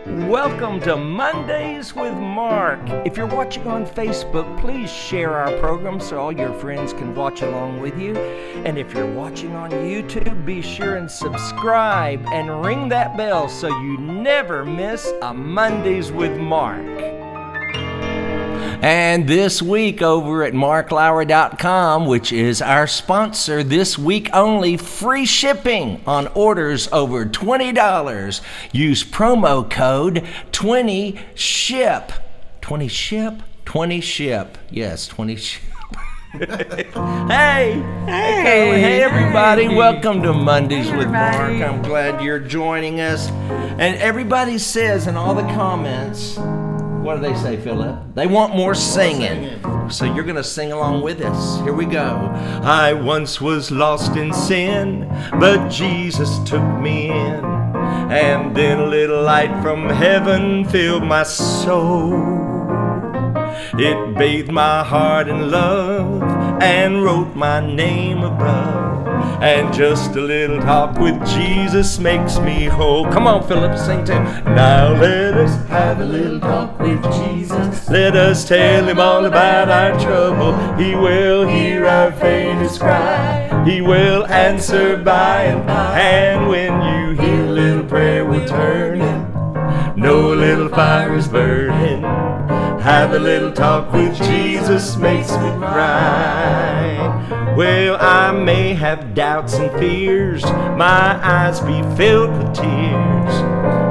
Welcome to Mondays with Mark. If you're watching on Facebook, please share our program so all your friends can watch along with you. And if you're watching on YouTube, be sure and subscribe and ring that bell so you never miss a Mondays with Mark. And this week over at marklowry.com, which is our sponsor, this week only, free shipping on orders over $20. Use promo code 20SHIP. 20SHIP? 20SHIP. Yes, 20SHIP. Hey everybody, welcome to Mondays with Mark. I'm glad you're joining us. And everybody says in all the comments, what do they say, Philip? They want more singing. So you're going to sing along with us. Here we go. I once was lost in sin, but Jesus took me in. And then a little light from heaven filled my soul. It bathed my heart in love and wrote my name above. And just a little talk with Jesus makes me whole. Come on, Philip, sing to him. Now let us have a little talk with Jesus. Let us tell him all about our trouble. He will hear our faintest cry. He will answer by and by. And when you hear a little prayer we're turning, no little fire is burning. Have a little talk with Jesus makes me cry. Well, I may have doubts and fears, my eyes be filled with tears,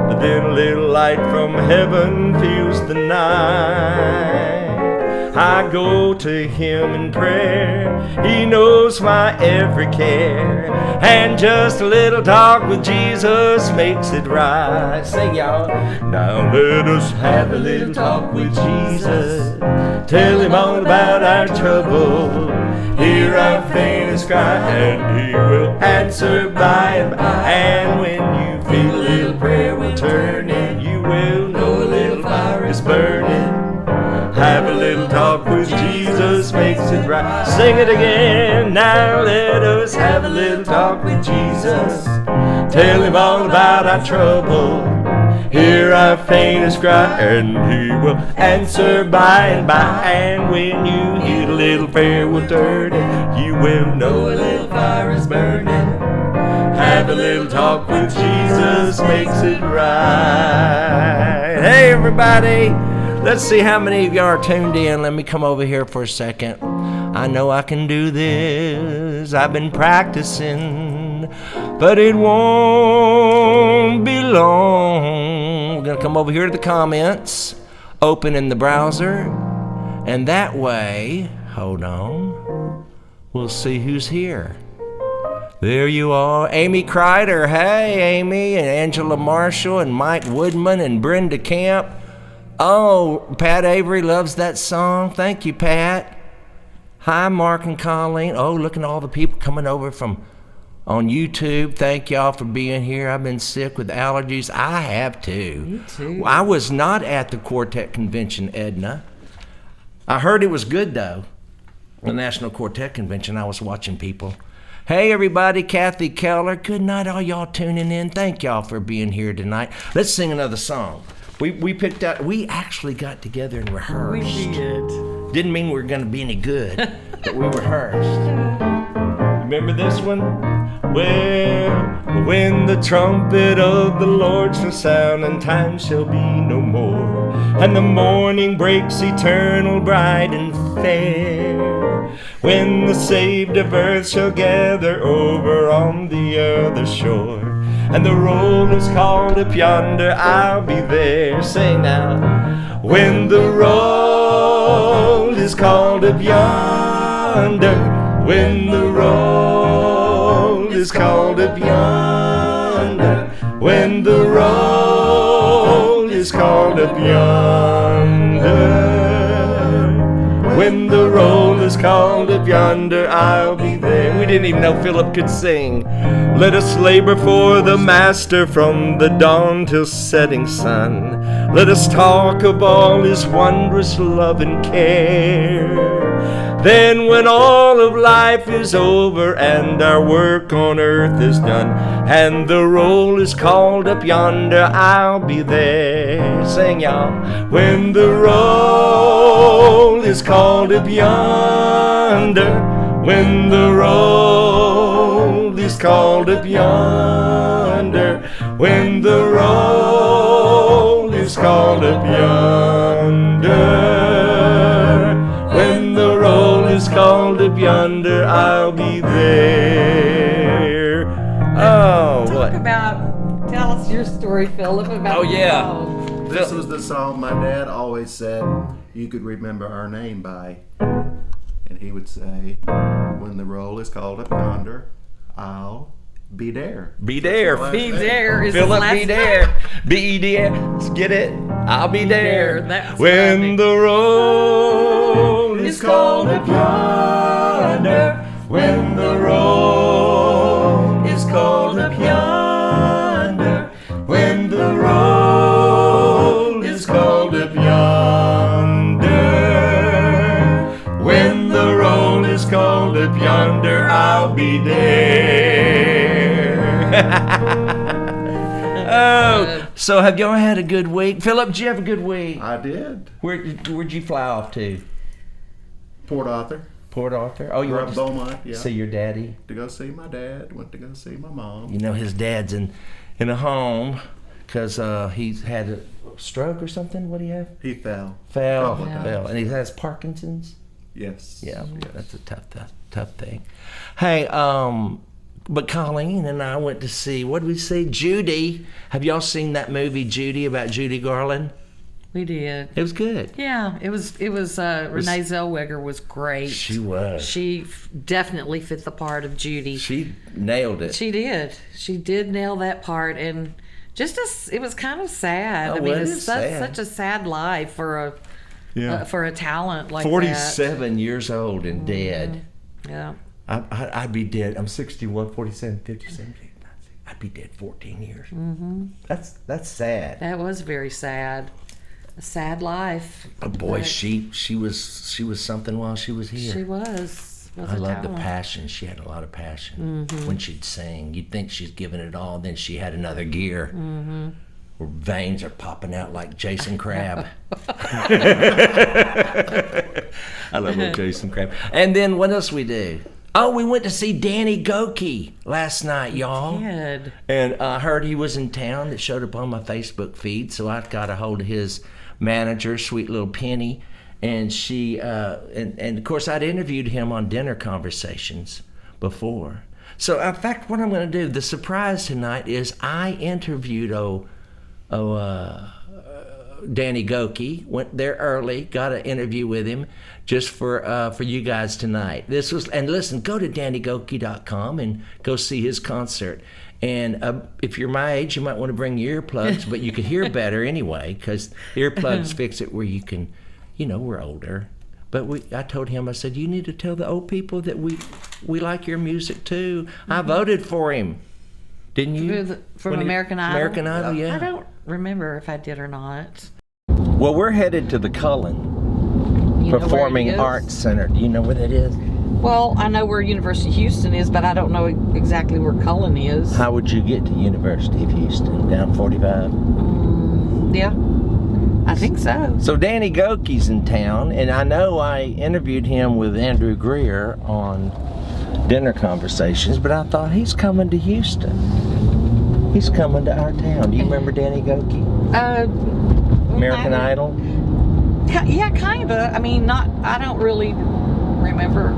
but then a little light from heaven fills the night. I go to him in prayer, he knows my every care, and just a little talk with Jesus makes it right. Sing, y'all. Now let us have a little talk with Jesus, tell him all about our trouble, hear our faintest cry, and he will answer by and by. And when you feel a little prayer will turn in, you will know a little fire is burning. Have a little talk with Jesus makes it right. Sing it again. Now let us have a little talk with Jesus. Tell him all about our trouble. Hear our faintest cry, and he will answer by and by. And when you hear a little prayer will turn it, you will know a little fire is burning. Have a little talk with Jesus makes it right. Hey everybody. Let's see how many of you are tuned in. Let me come over here for a second. I know I can do this. I've been practicing, but it won't be long. We're going to come over here to the comments, open in the browser, and that way, hold on, we'll see who's here. There you are. Amy Kreider. Hey, Amy, and Angela Marshall, and Mike Woodman, and Brenda Camp. Oh, Pat Avery loves that song. Thank you, Pat. Hi, Mark and Colleen. Oh, look at all the people coming over from on YouTube. Thank y'all for being here. I've been sick with allergies. I have too. Me too. I was not at the Quartet convention, Edna. I heard it was good, though. The National Quartet Convention. I was watching people. Hey, everybody. Kathy Keller. Good night, all y'all tuning in. Thank y'all for being here tonight. Let's sing another song. We picked out, we actually got together and rehearsed. We did. Didn't mean we were going to be any good, but we rehearsed. Remember this one? Well, when the trumpet of the Lord shall sound, and time shall be no more, and the morning breaks eternal, bright and fair, when the saved of earth shall gather over on the other shore, and the roll is called up yonder, I'll be there. Sing now. When the roll is called up yonder, when the roll is called up yonder, when the roll is called up yonder, when the roll is called up yonder, I'll be there. We didn't even know Philip could sing. Let us labor for the Master from the dawn till setting sun. Let us talk of all his wondrous love and care. Then when all of life is over and our work on earth is done, and the roll is called up yonder, I'll be there. Sing, y'all. When the roll is called up yonder, when the roll is called up yonder, when the roll is called up yonder, when the roll is called up yonder, I'll be there. Oh, Talk about, tell us your story, Philip, about Oh, yeah. the song. This was the song my dad always said you could remember our name by. And he would say, when the roll is called up yonder, I'll be there. Be there. Be there is his Philip, last be there. B-E-D-R. Let's get it. I'll be there. That's when funny. the roll is called up yonder. When the roll is called up yonder. When the roll is called up yonder. When the roll is called up yonder, I'll be there. Oh, so have y'all had a good week? Philip, did you have a good week? I did. Where'd you fly off to? Port Arthur. Port Arthur? Oh, you We're went up to Beaumont, yeah. see your daddy? To go see my dad. Went to go see my mom. You know his dad's in a home because he's had a stroke or something. What do you have? He fell. Fell, Yeah. and he has Parkinson's. Yes. Yeah, that's a tough thing. Hey, but Colleen and I went to see, what did we see? Judy. Have y'all seen that movie Judy about Judy Garland? We did. It was good. Yeah, it was. Renee Zellweger was great. She was. She definitely fit the part of Judy. She nailed it. She did. She did nail that part, and it was kind of sad. Oh, I mean, it it's is sad. such a sad life for a talent like 47 years old and dead. that. Yeah. I'd be dead. I'm 61, 47, 57. I'd be dead 14 years. Mm-hmm. That's sad. That was very sad. A sad life. But boy, she was something while she was here. She was I a love the talent. passion. She had a lot of passion when she'd sing. You'd think she's giving it all, then she had another gear. Mm-hmm. Her veins are popping out like Jason Crab. I love little Jason Crab. And then what else we do? Oh, we went to see Danny Gokey last night, y'all. Good. And I heard he was in town. It showed up on my Facebook feed, so I got a hold of his manager, sweet little Penny, and she and of course I'd interviewed him on Dinner Conversations before. So in fact, what I'm going to do, the surprise tonight is I interviewed Danny Gokey. Went there early, got an interview with him just for you guys tonight. This was, and listen, go to DannyGokey.com and go see his concert. And if you're my age, you might want to bring your earplugs, but you could hear better anyway, because earplugs fix it where you can, we're older. But I told him, I said, you need to tell the old people that we like your music too. I voted for him. Didn't you? From American Idol? American Idol, yeah. I don't remember if I did or not. Well, we're headed to the Cullen Performing Arts Center. Do you know where that is? Well, I know where University of Houston is, but I don't know exactly where Cullen is. How would you get to University of Houston? Down 45? Yeah, I think so. So Danny Gokey's in town, and I know I interviewed him with Andrew Greer on Dinner Conversations, but I thought he's coming to Houston. He's coming to our town. Do you remember Danny Gokey? American Idol? Yeah, kind of. I mean, I don't really remember.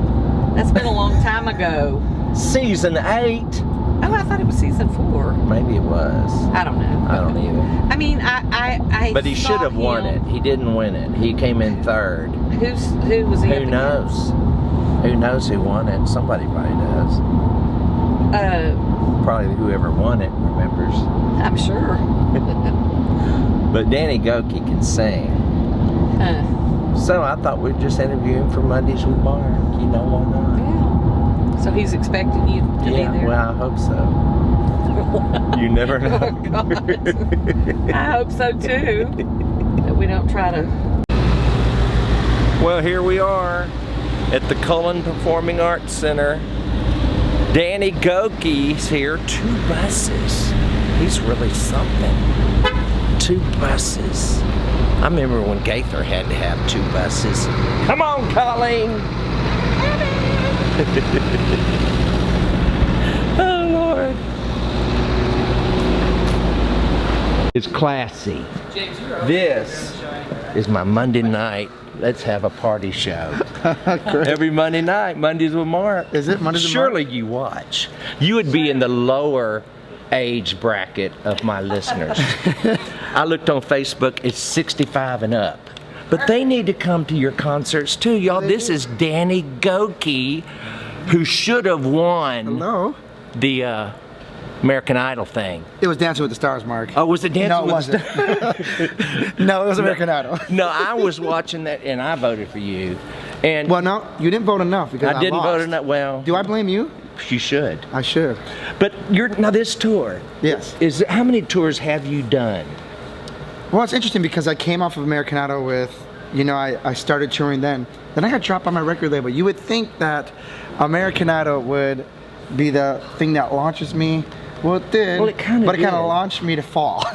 That's been a long time ago. Season 8. Oh, I thought it was season 4. Maybe it was. I don't know. I don't either. I mean, I But he should have won it. He didn't win it. He came in third. Who was he? Who knows? Who knows who won it? Somebody probably does. Probably whoever won it remembers. I'm sure. But Danny Gokey can sing. So I thought we'd just interview him for Mondays with Mark. Why not? Yeah. So he's expecting you to be there? Well, I hope so. You never know. Oh, God. I hope so, too. That we don't try to... Well, here we are. at the Cullen Performing Arts Center. Danny Gokey's here. 2 buses. He's really something. 2 buses. I remember when Gaither had to have 2 buses. Come on, Colleen. Oh, Lord. It's classy. This is my Monday night. Let's have a party show. Every Monday night, Mondays with Mark. Is it Mondays with Surely Mark? you watch. You would be in the lower age bracket of my listeners. I looked on Facebook, it's 65 and up. But they need to come to your concerts too, y'all. This is Danny Gokey, who should have won Hello? the American Idol thing. It was Dancing with the Stars, Mark. Oh, was it Dancing No, it with the wasn't. No, it was American Idol. No, I was watching that and I voted for you. And Well, no, you didn't vote enough because I didn't lost. vote enough. Well, Do I blame you? you should. I should. But now this tour. Yes. How many tours have you done? Well, it's interesting because I came off of American Idol with, I started touring then. Then I got dropped on my record label. You would think that American Idol would be the thing that launches me. Well, it did, Well, it kinda but it kind did. of launched me to fall.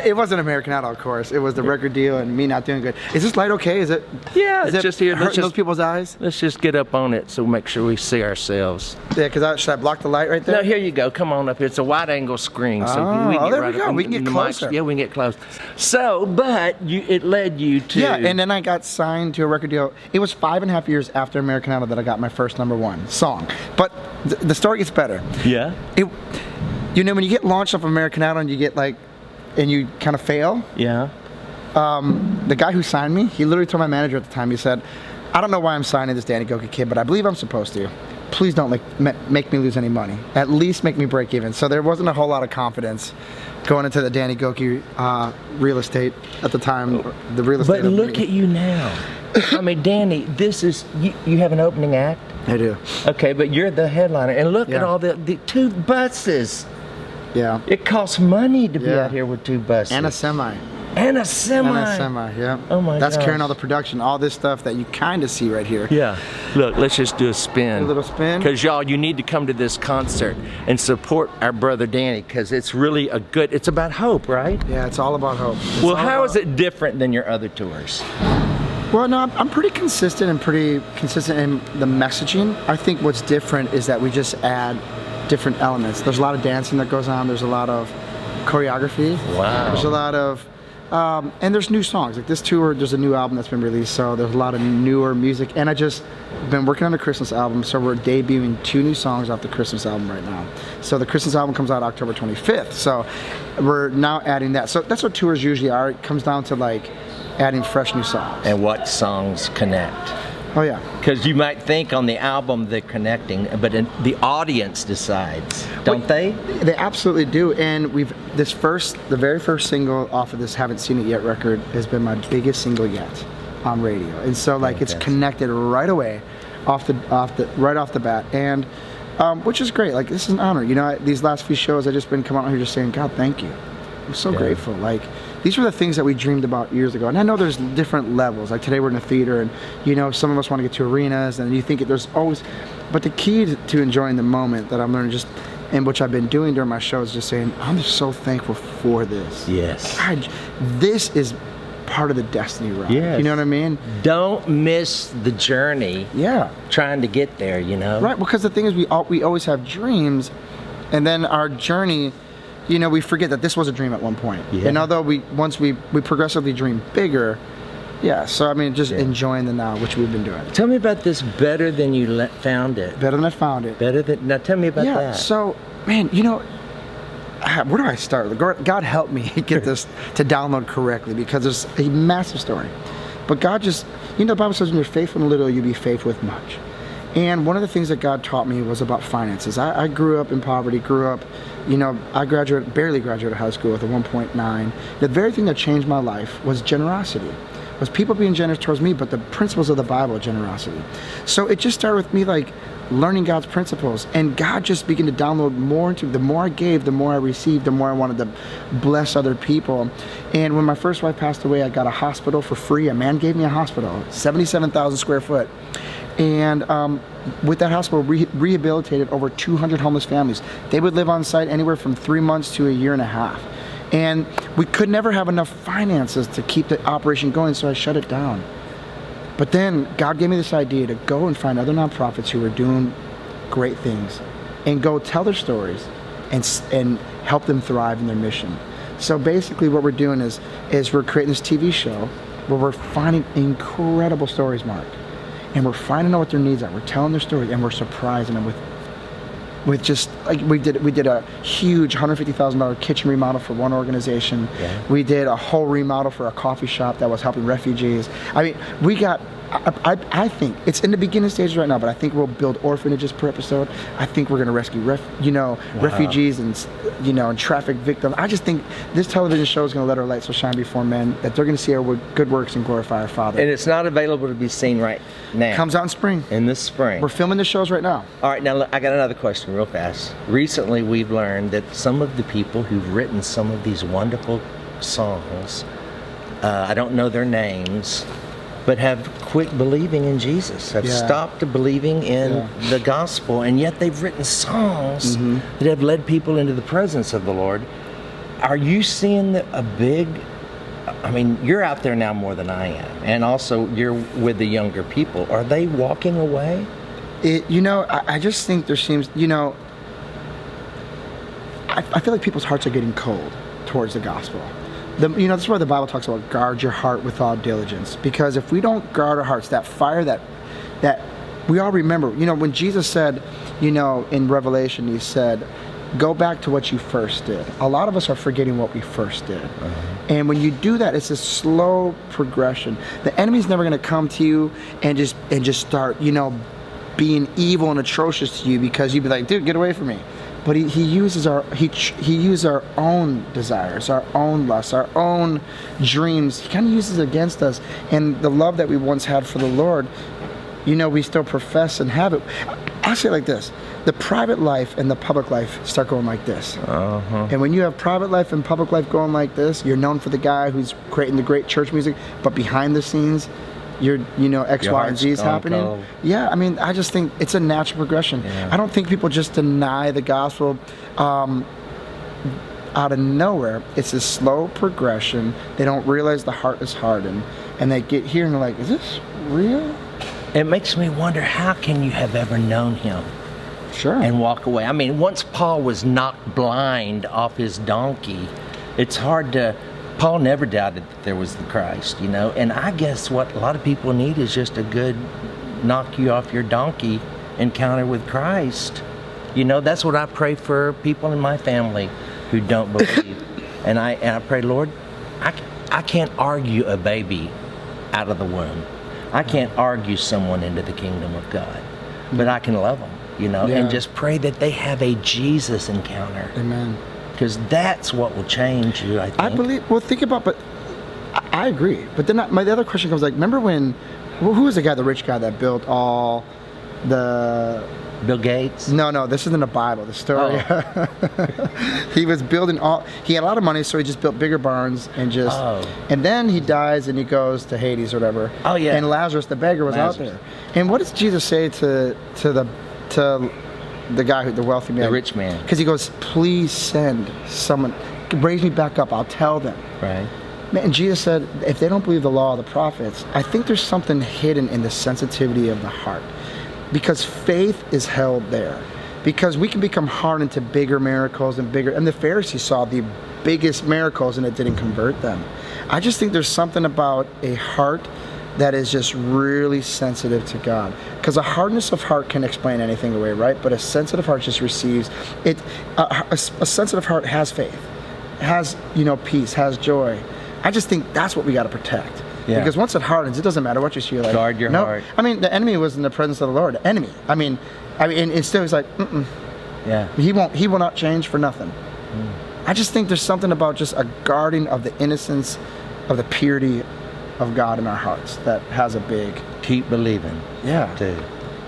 It wasn't American Idol, of course. It was the record deal and me not doing good. Is this light okay? Is it? Yeah, is it's it just here. hurting those people's eyes? Let's just get up on it so make sure we see ourselves. Yeah, because should I block the light right there? No, here you go. Come on up here. It's a wide angle screen, so Oh, we can get there right we go. up We can in get the mic. closer. Yeah, we can get close. So, but it led you to. Yeah, and then I got signed to a record deal. It was 5.5 years after American Idol that I got my first #1 song. But the story gets better. Yeah. When you get launched off American Idol and you get and you kind of fail, Yeah. the guy who signed me, he literally told my manager at the time, he said, I don't know why I'm signing this Danny Gokey kid, but I believe I'm supposed to. Please don't make me lose any money. At least make me break even. So there wasn't a whole lot of confidence going into the Danny Gokey real estate at the time. The real estate. But look at you now. I mean, Danny, this is you have an opening act. I do. Okay, but you're the headliner, and look at Yeah. all the 2 buses. Yeah. It costs money to be Yeah. out here with 2 buses. And a semi. And a semi. And a semi, yeah. Oh my That's gosh. carrying all the production, all this stuff that you kind of see right here. Yeah. Look, let's just do a spin. A little spin. Because y'all, you need to come to this concert and support our brother Danny, because it's really it's about hope, right? Yeah, it's all about hope. It's Well, all how about- is it different than your other tours? Well, no, I'm pretty consistent in the messaging. I think what's different is that we just add different elements. There's a lot of dancing that goes on. There's a lot of choreography. Wow. There's a lot of, and there's new songs. Like this tour, there's a new album that's been released, so there's a lot of newer music. And I just been working on the Christmas album, so we're debuting 2 new songs off the Christmas album right now. So the Christmas album comes out October 25th. So we're now adding that. So that's what tours usually are. It comes down to adding fresh new songs. And what songs connect? Oh yeah. Because you might think on the album they're connecting, but the audience decides, don't they? They absolutely do, and the very first single off of this Haven't Seen It Yet record has been my biggest single yet on radio, and so it's connected right away, right off the bat, and which is great. This is an honor. These last few shows I just been coming out here just saying, God, thank you. I'm so grateful. These were the things that we dreamed about years ago, and I know there's different levels. Today we're in a theater, and some of us want to get to arenas, and you think there's always, but the key to enjoying the moment that I'm learning and which I've been doing during my show is just saying, I'm just so thankful for this. Yes. God, this is part of the destiny ride. Yes. You know what I mean? Don't miss the journey. Yeah. Trying to get there, Right, because the thing is we always have dreams, and then our journey, we forget that this was a dream at one point. Yeah. And although once we progressively dream bigger, so enjoying the now, which we've been doing. Tell me about this Better Than You Found It. Better than I found it. Now tell me about that. So, man, where do I start? God help me get this to download correctly, because there's a massive story. But God just, the Bible says when you're faithful in little, you'll be faithful with much. And one of the things that God taught me was about finances. I grew up in poverty, I barely graduated high school with a 1.9. The very thing that changed my life was generosity. Was people being generous towards me, but the principles of the Bible, generosity. So it just started with me learning God's principles, and God just began to download more into, the more I gave, the more I received, the more I wanted to bless other people. And when my first wife passed away, I got a hospital for free. A man gave me a hospital, 77,000 square foot. And with that hospital, rehabilitated over 200 homeless families. They would live on site anywhere from 3 months to a year and a half. And we could never have enough finances to keep the operation going, so I shut it down. But then God gave me this idea to go and find other nonprofits who were doing great things and go tell their stories and help them thrive in their mission. So basically what we're doing is we're creating this TV show where we're finding incredible stories, Mark. And we're finding out what their needs are. We're telling their stories, and we're surprising them with just like we did a huge $150,000 kitchen remodel for one organization. Yeah. We did a whole remodel for a coffee shop that was helping refugees. I mean, we got. I think it's in the beginning stages right now, but I think we'll build orphanages per episode. I think we're going to rescue refugees and and traffic victims. I just think this television show is going to let our light so shine before men that they're going to see our good works and glorify our Father. And it's not available to be seen right now. Comes out in spring. In this spring. We're filming the shows right now. All right, now look, I got another question real fast. Recently, we've learned that some of the people who've written some of these wonderful songs, I don't know their names, but have quit believing in Jesus, have stopped believing in the gospel, and yet they've written songs that have led people into the presence of the Lord. Are you seeing a big, I mean, you're out there now more than I am, and also you're with the younger people. Are they walking away? I just think there seems, I feel like people's hearts are getting cold towards the gospel. That's why the Bible talks about guard your heart with all diligence. Because if we don't guard our hearts, that fire that we all remember, when Jesus said, in Revelation, he said, go back to what you first did. A lot of us are forgetting what we first did. And when you do that, it's a slow progression. The enemy's never going to come to you and just start, being evil and atrocious to you because you'd be like, dude, get away from me. But he uses our own desires, our own lusts, our own dreams. He kind of uses it against us. And the love that we once had for the Lord, we still profess and have it. I'll say it like this. The private life and the public life start going like this. And when you have private life and public life going like this, you're known for the guy who's creating the great church music, but behind the scenes, X, Y, and Z is happening. Cold. Yeah, I mean, I just think it's a natural progression. Yeah. I don't think people just deny the gospel out of nowhere. It's a slow progression. They don't realize the heart is hardened, and they get here and they're like, is this real? It makes me wonder, how can you have ever known him? Sure. And walk away. I mean, once Paul was knocked blind off his donkey, it's hard to... Paul never doubted that there was the Christ, and I guess what a lot of people need is just a good knock you off your donkey encounter with Christ. That's what I pray for people in my family who don't believe. and I pray, Lord, I can't argue a baby out of the womb. I can't argue someone into the kingdom of God, but I can love them, and just pray that they have a Jesus encounter. Amen. Because that's what will change you, I think. I believe, think about, but I agree. But then my other question comes remember when, who was the guy, the rich guy that built all the... Bill Gates? No, this isn't the Bible, the story. Oh. He was building he had a lot of money, so he just built bigger barns and and then he dies and he goes to Hades or whatever. Oh, yeah. And Lazarus, the beggar, was out there. And what does Jesus say to the guy, the wealthy man, the rich man? Because he goes, please send someone, raise me back up, I'll tell them. Right. And Jesus said, if they don't believe the law of the prophets, I think there's something hidden in the sensitivity of the heart, because faith is held there. Because we can become hardened to bigger miracles and the Pharisees saw the biggest miracles and it didn't convert them. I just think there's something about a heart that is just really sensitive to God. Because a hardness of heart can explain anything away, right? But a sensitive heart just receives it. A sensitive heart has faith, has peace, has joy. I just think that's what we got to protect. Yeah. Because once it hardens, it doesn't matter what you see. Like, guard your heart. I mean, the enemy was in the presence of the Lord. The enemy. I mean, and still he's like, yeah. He will not change for nothing. I just think there's something about just a guarding of the innocence, of the purity of God in our hearts that has a big... Keep believing. Yeah. Too.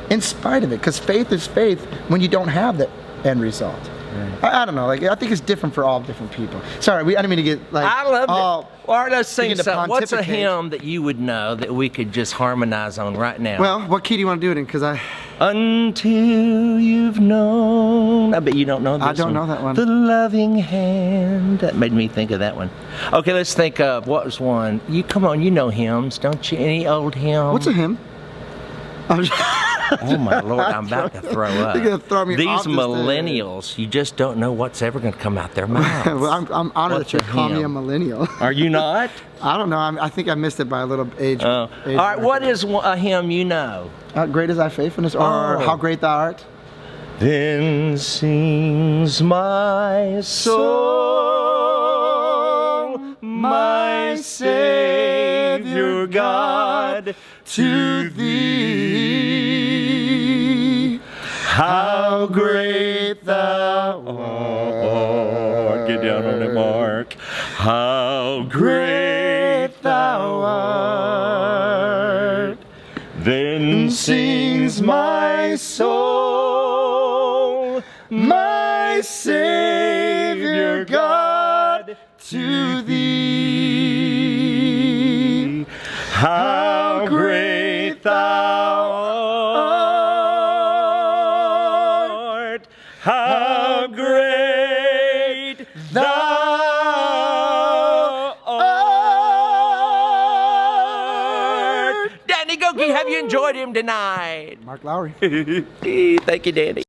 In spite of it, because faith is faith when you don't have the end result. I don't know. Like I think it's different for all different people. Sorry, I didn't mean to get like. I love all, it. All right, let's sing begin to something. What's a pontificate. hymn that you would know that we could just harmonize on right now? Well, what key do you want to do it in? Because I. Until you've known. I bet you don't know this I don't know that one. The loving hand. That made me think of that one. Okay, let's think of what was one. You come on, you know hymns, don't you? Any old hymn? What's a hymn? Oh my Lord, I'm about to throw up. You're gonna throw me These off this millennials, you just don't know what's ever going to come out their mouths. Well, I'm honored What's that you a call me a hymn? millennial. Are you not? I don't know. I think I missed it by a little age. All right, what is a hymn you know? Great is thy faithfulness, or how great thou art? Then sings my soul, my Savior God, to thee. How great thou art. Get down on it, Mark. How great thou art. Then sings my soul, my Savior God, to thee. How great thou art, how great thou art. Danny Gokey, have you enjoyed him tonight? Mark Lowry. Thank you, Danny.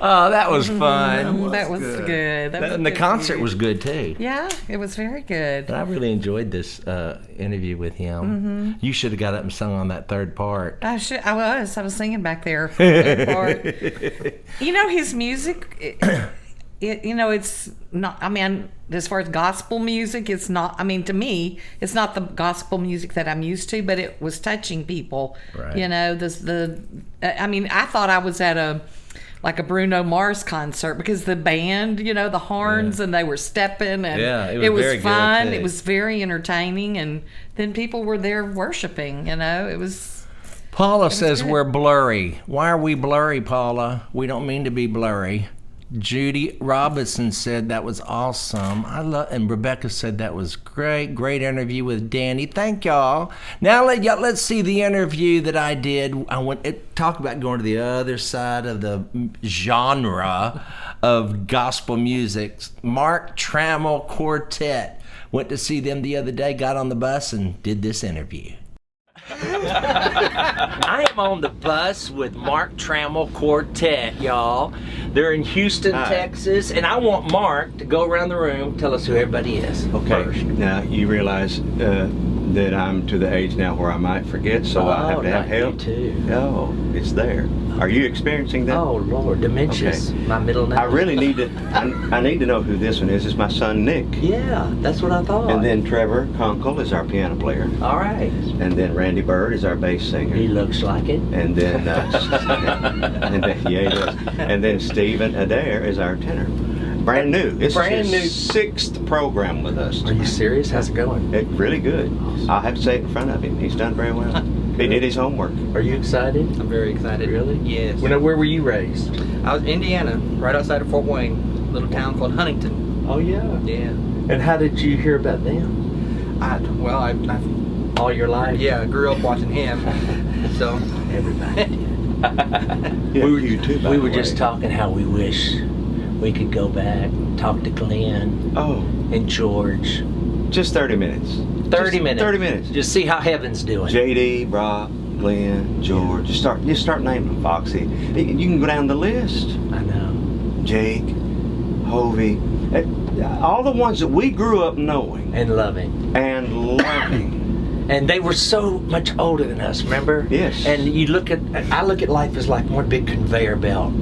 Oh, that was fun. That was good. That was And the good concert music. was good too. Yeah, it was very good. I really enjoyed this interview with him. You should have got up and sung on that third part. I was singing back there. That part. You know, his music. It's not. I mean, as far as gospel music, it's not. I mean, to me, it's not the gospel music that I'm used to. But it was touching people. Right. You know, I mean, I thought I was at a Bruno Mars concert because the band, the horns, and they were stepping, and Yeah, it was it was very good, fun. too. It was very entertaining, and then people were there worshiping. It was. Paula says good. we're blurry. Why are we blurry, Paula? We don't mean to be blurry. Judy Robinson said that was awesome. And Rebecca said that was great interview with Danny. Thank y'all. Now let's see the interview that I did. I went talk about going to the other side of the genre of gospel music. Mark Trammel Quartet. Went to see them the other day. Got on the bus and did this interview. I am on the bus with Mark Trammel Quartet, y'all. They're in Houston, Texas, and I want Mark to go around the room, tell us who everybody is. Okay, First. now you realize that I'm to the age now where I might forget, so I have to have not you help. too. Oh, it's there. Are you experiencing that? Oh Lord, dementia's Okay. my middle name. I really need to. I need to know who this one is. It's my son Nick, Yeah, that's what I thought. and then Trevor Conkle is our piano player, all right, and then Randy Bird is our bass singer. he looks like it. And then, yeah, he does. And then Stephen Adair is our tenor. Brand new. This Brand is new. his 6th program with us. Are you serious? How's it going? It's really good. I'll have to say it in front of him. He's done very well. He did his homework. Are you excited? I'm very excited. Really? Yes. Where were you raised? I was in Indiana, right outside of Fort Wayne, a little town called Huntington. Oh yeah. Yeah. And how did you hear about them? I All your life? I grew up watching him. So Everybody. Yeah, you too, by We the were way. just talking how we wish we could go back, talk to Glenn Oh, and George. just 30 minutes. 30 Just minutes. 30 minutes. Just see how heaven's doing. JD, Brock, Glenn, George. Just start naming them, Foxy. You can go down the list. I know. Jake, Hovey, all the ones that we grew up knowing And loving. and loving. And they were so much older than us, remember? Yes. And I look at life as like one big conveyor belt.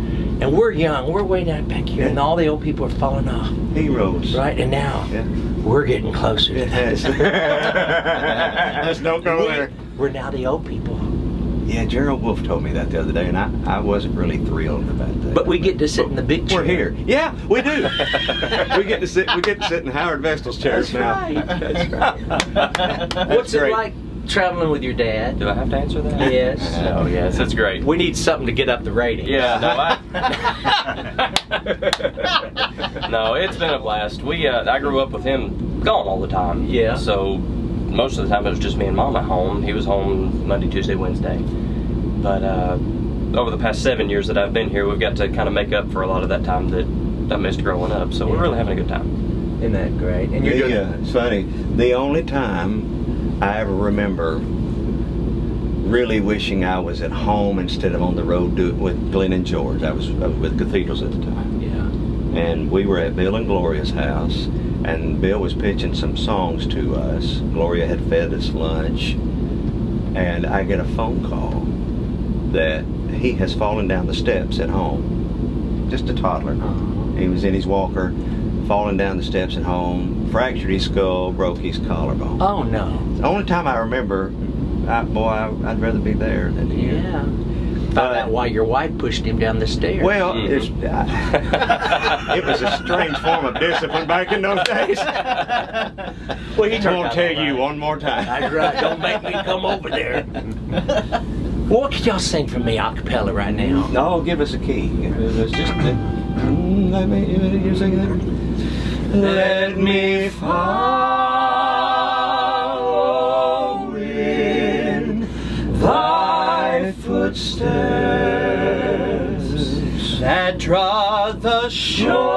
And we're young, we're way down back here, and all the old people are falling off, Heroes. right? And now, Yeah. we're getting closer to that. Yes. Let's don't go there. We're now the old people. Yeah, Gerald Wolf told me that the other day, and I wasn't really thrilled about that. But we get to sit in the big chair. We're here. Yeah, we do. we get to sit in Howard Vestal's chairs That's now. right. That's right. What's it great. like traveling with your dad. Do I have to answer that? Yes. Oh, yes, it's great. We need something to get up the rating. Yeah, no, it's been a blast. I grew up with him gone all the time. Yeah. So most of the time it was just me and Mom at home. He was home Monday, Tuesday, Wednesday. But over the past 7 years that I've been here, we've got to kind of make up for a lot of that time that I missed growing up. So we're really having a good time. Isn't that great? And you're doing It's funny. The only time I ever remember really wishing I was at home instead of on the road with Glenn and George. I was with Cathedrals at the time. Yeah. And we were at Bill and Gloria's house, and Bill was pitching some songs to us. Gloria had fed us lunch, and I get a phone call that he has fallen down the steps at home. Just a toddler. He was in his walker, falling down the steps at home, fractured his skull, broke his collarbone. Oh no. The only time I remember, I'd rather be there than here. Yeah. Found out why your wife pushed him down the stairs. Well, it was a strange form of discipline back in those days. Well, he turned I'll out tell all right. you one more time. That's right. Don't make me come over there. Well, what could y'all sing for me a cappella right now? No, give us a key. It's just let me. You sing that. Let me follow in thy footsteps That trod the shores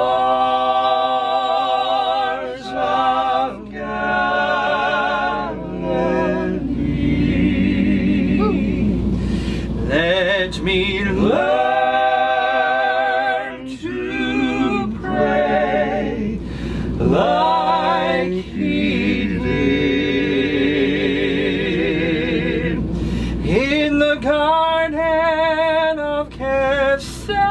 of Galilee. Let me learn to pray like he did in the garden of Gethsemane.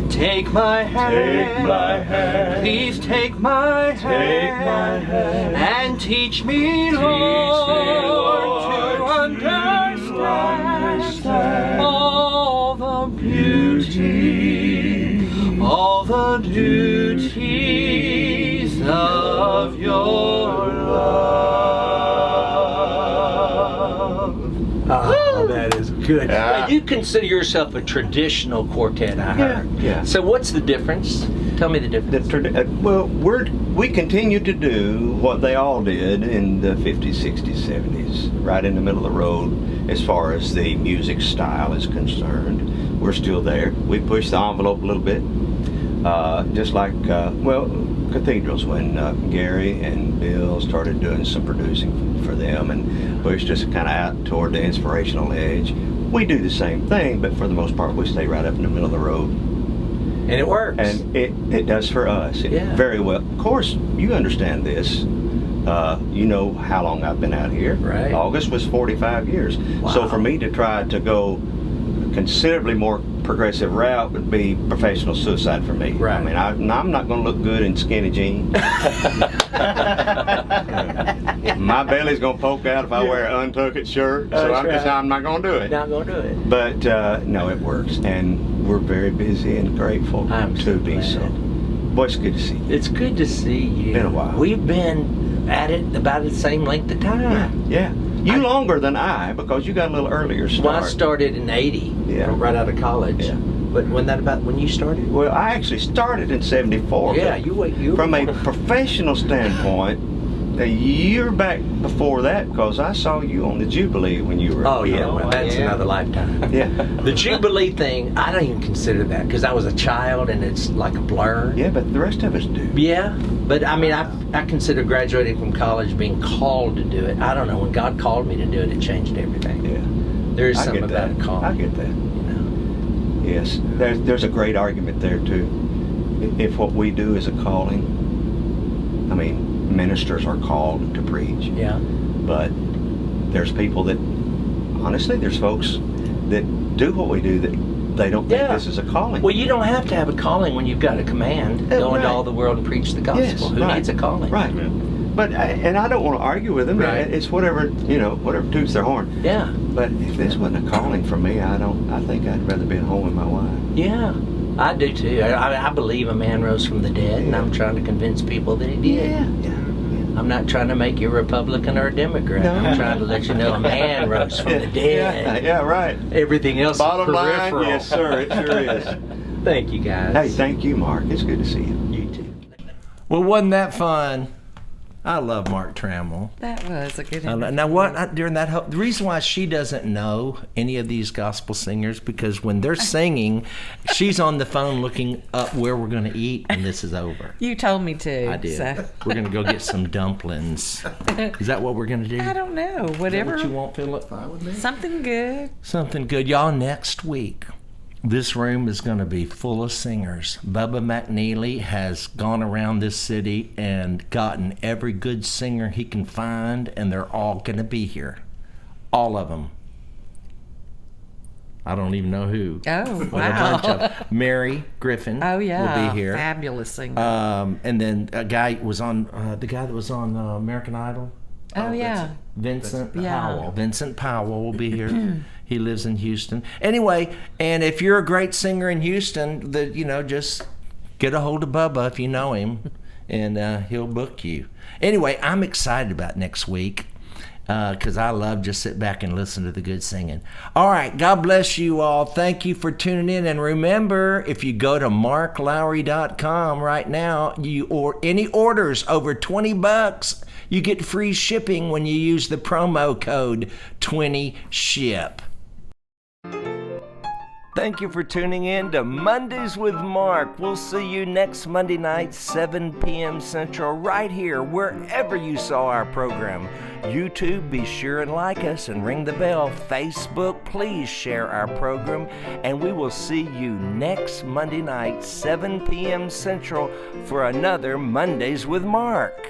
Take my hand, please take my hand, and teach me, Lord, to understand all the beauty, all the duties of your love. Oh, that is good. Now, you consider yourself a traditional quartet, I heard. Yeah. So what's the difference? Tell me the difference. Well, we continue to do what they all did in the 50s, 60s, 70s, right in the middle of the road as far as the music style is concerned. We're still there. We push the envelope a little bit, just like, Cathedrals, when Gary and Bill started doing some producing for them and pushed us kind of out toward the inspirational edge. We do the same thing, but for the most part we stay right up in the middle of the road. And it works. And it does for us. Very well. Of course, you understand this. You know how long I've been out here. Right. August was 45 years. Wow. So for me to try to go considerably more progressive route would be professional suicide for me. Right. I mean, I'm not going to look good in skinny jeans. My belly's going to poke out if I wear an untucked shirt. So I'm not going to do it. Not going to do it. But no, it works, and we're very busy and grateful I'm to so be glad. so. Boy, it's good to see you. It's good to see you. Been a while. We've been at it about the same length of time. Yeah. You longer than I, because you got a little earlier start. Well, I started in '80, right out of college. Yeah. But when that about when you started? Well, I actually started in '74. Yeah, you From a professional standpoint, a year back before that, because I saw you on the Jubilee when you were. Oh yeah, well, that's another lifetime. Yeah. The Jubilee thing, I don't even consider that because I was a child and it's like a blur. Yeah, but the rest of us do. Yeah, but I mean, I consider graduating from college being called to do it. I don't know, when God called me to do it, it changed everything. Yeah. There's I something get about that. a call. I get that. You know. Yes, there's a great argument there too. If what we do is a calling, I mean, ministers are called to preach. Yeah. But there's people that, honestly, there's folks that do what we do that they don't think this is a calling. Well, you don't have to have a calling when you've got a command. Go into all the world and preach the gospel. Yes, Who needs a calling? Right. But and I don't want to argue with them. Right. It's whatever whatever toots their horn. Yeah. But if this wasn't a calling for me, I think I'd rather be at home with my wife. Yeah. I do too. I believe a man rose from the dead, and I'm trying to convince people that he did. Yeah. I'm not trying to make you a Republican or a Democrat. No. I'm trying to let you know a man rose from the dead. Yeah, right. Everything else Bottom is line, peripheral. yes, sir. It sure is. Thank you, guys. Hey, thank you, Mark. It's good to see you. You too. Well, wasn't that fun? I love Mark Trammel. That was a good Now, during that the reason why she doesn't know any of these gospel singers, because when they're singing, she's on the phone looking up where we're going to eat when this is over. You told me to. I did. So. We're going to go get some dumplings. Is that what we're going to do? I don't know. Is that Whatever. what you want, Philip? Fine with me. Something good. Something good. Y'all, next week, this room is going to be full of singers. Bubba McNeely has gone around this city and gotten every good singer he can find, and they're all going to be here. All of them. I don't even know who. Oh, But wow. a bunch of Mary Griffin Oh, yeah. will be here. Fabulous singer. And then a guy was on, the guy that was on American Idol. oh, yeah. Vincent Yeah. Powell. Vincent Powell will be here. He lives in Houston. Anyway, and if you're a great singer in Houston, just get a hold of Bubba if you know him, and he'll book you. Anyway, I'm excited about next week because I love just sit back and listen to the good singing. All right, God bless you all. Thank you for tuning in. And remember, if you go to marklowry.com right now, any orders over $20, you get free shipping when you use the promo code 20SHIP. Thank you for tuning in to Mondays with Mark. We'll see you next Monday night, 7 p.m. Central, right here, wherever you saw our program. YouTube, be sure and like us and ring the bell. Facebook, please share our program. And we will see you next Monday night, 7 p.m. Central, for another Mondays with Mark.